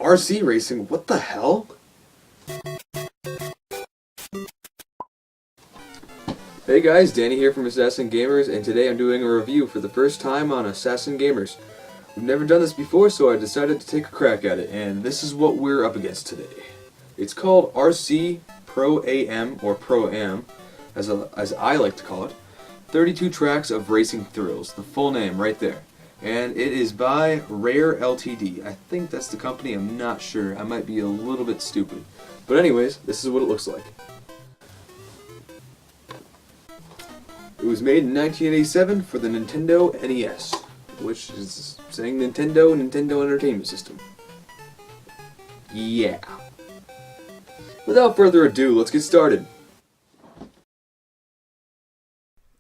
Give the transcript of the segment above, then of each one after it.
RC racing? What the hell? Hey guys, Danny here from Assassin Gamers, and today I'm doing a review for the first time on Assassin Gamers. We've never done this before, so I decided to take a crack at it, and this is what we're up against today. It's called RC Pro AM, or Pro Am, as I like to call it. 32 tracks of racing thrills, the full name right there. And it is by Rare Ltd. I think that's the company, I'm not sure. I might be a little bit stupid. But anyways, this is what it looks like. It was made in 1987 for the Nintendo NES, which is saying Nintendo Entertainment System. Yeah. Without further ado, let's get started.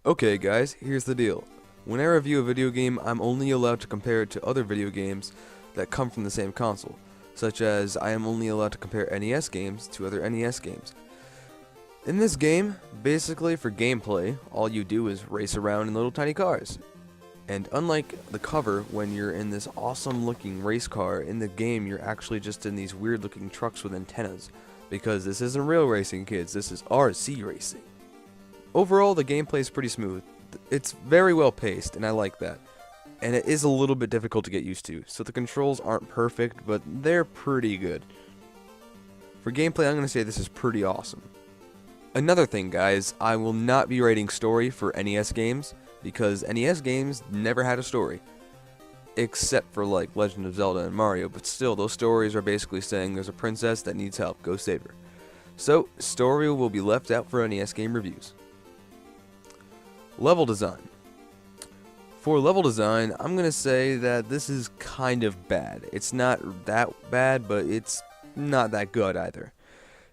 Okay guys, here's the deal. When I review a video game, I'm only allowed to compare it to other video games that come from the same console, such as I am only allowed to compare NES games to other NES games. In this game, basically for gameplay, all you do is race around in little tiny cars. And unlike the cover, when you're in this awesome looking race car, in the game you're actually just in these weird looking trucks with antennas. Because this isn't real racing, kids, this is RC racing. Overall, the gameplay is pretty smooth. It's very well paced, and I like that. And it is a little bit difficult to get used to, so the controls aren't perfect, but they're pretty good. For gameplay, I'm going to say this is pretty awesome. Another thing, guys, I will not be rating story for NES games, because NES games never had a story. Except for, like, Legend of Zelda and Mario, but still, those stories are basically saying there's a princess that needs help, go save her. So, story will be left out for NES game reviews. Level design. For level design, I'm going to say that this is kind of bad. It's not that bad, but it's not that good either.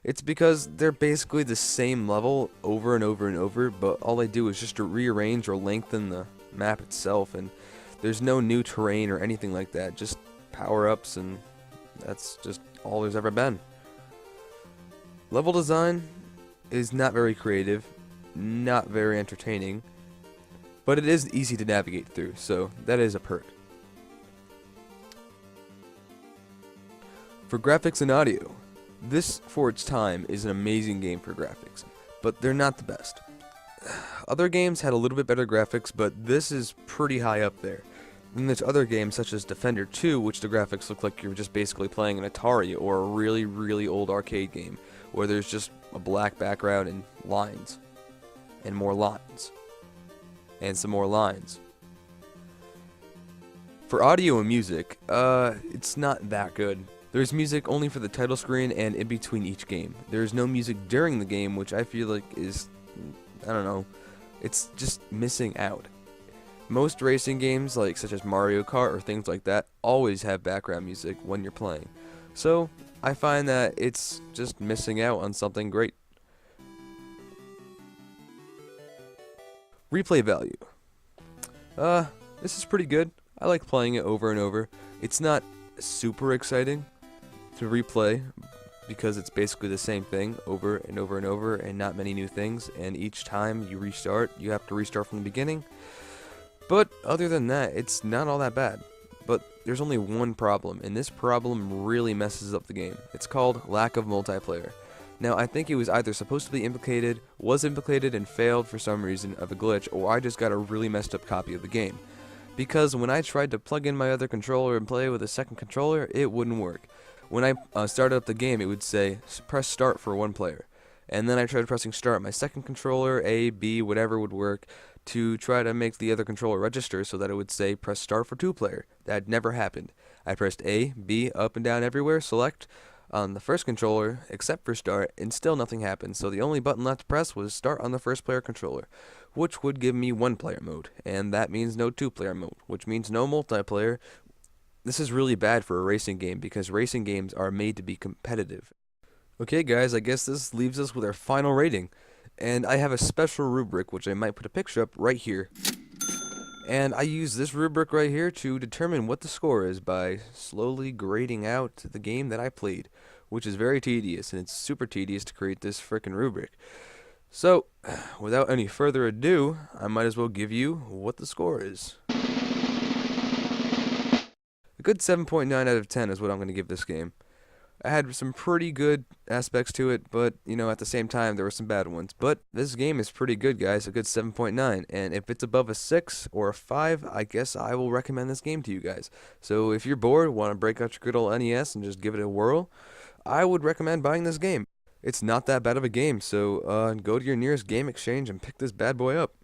It's because they're basically the same level over and over and over, but all they do is just to rearrange or lengthen the map itself, and there's no new terrain or anything like that, just power-ups, and that's just all there's ever been. Level design is not very creative, not very entertaining, but it is easy to navigate through, so that is a perk. For graphics and audio, this, for its time, is an amazing game for graphics, but they're not the best. Other games had a little bit better graphics, but this is pretty high up there. Then there's other games such as Defender 2, which the graphics look like you're just basically playing an Atari or a really, really old arcade game, where there's just a black background and lines, and more lines, and some more lines. For audio and music, it's not that good. There's music only for the title screen and in between each game. There's no music during the game, which I feel like is, I don't know, it's just missing out. Most racing games, like such as Mario Kart or things like that, always have background music when you're playing. So, I find that it's just missing out on something great. Replay value. This is pretty good. I like playing it over and over. It's not super exciting to replay because it's basically the same thing over and over and over and not many new things, and each time you restart you have to restart from the beginning. But other than that, it's not all that bad. But there's only one problem, and this problem really messes up the game. It's called lack of multiplayer. Now, I think it was either supposed to be implicated, was implicated, and failed for some reason of a glitch, or I just got a really messed up copy of the game. Because when I tried to plug in my other controller and play with a second controller, it wouldn't work. When I started up the game, it would say, press start for one player. And then I tried pressing start. My second controller, A, B, whatever would work, to try to make the other controller register so that it would say, press start for two player. That never happened. I pressed A, B, up and down everywhere, select on the first controller, except for start, and still nothing happened. So the only button left to press was start on the first player controller, which would give me one player mode, and that means no two player mode, which means no multiplayer. This is really bad for a racing game because racing games are made to be competitive. Okay guys, I guess this leaves us with our final rating, and I have a special rubric which I might put a picture up right here. And I use this rubric right here to determine what the score is by slowly grading out the game that I played, which is very tedious, and it's super tedious to create this frickin' rubric. So, without any further ado, I might as well give you what the score is. A good 7.9 out of 10 is what I'm going to give this game. I had some pretty good aspects to it, but at the same time there were some bad ones. But this game is pretty good, guys. A good 7.9, and if it's above a 6 or a 5, I guess I will recommend this game to you guys. So if you're bored, want to break out your good old NES and just give it a whirl, I would recommend buying this game. It's not that bad of a game, so go to your nearest game exchange and pick this bad boy up.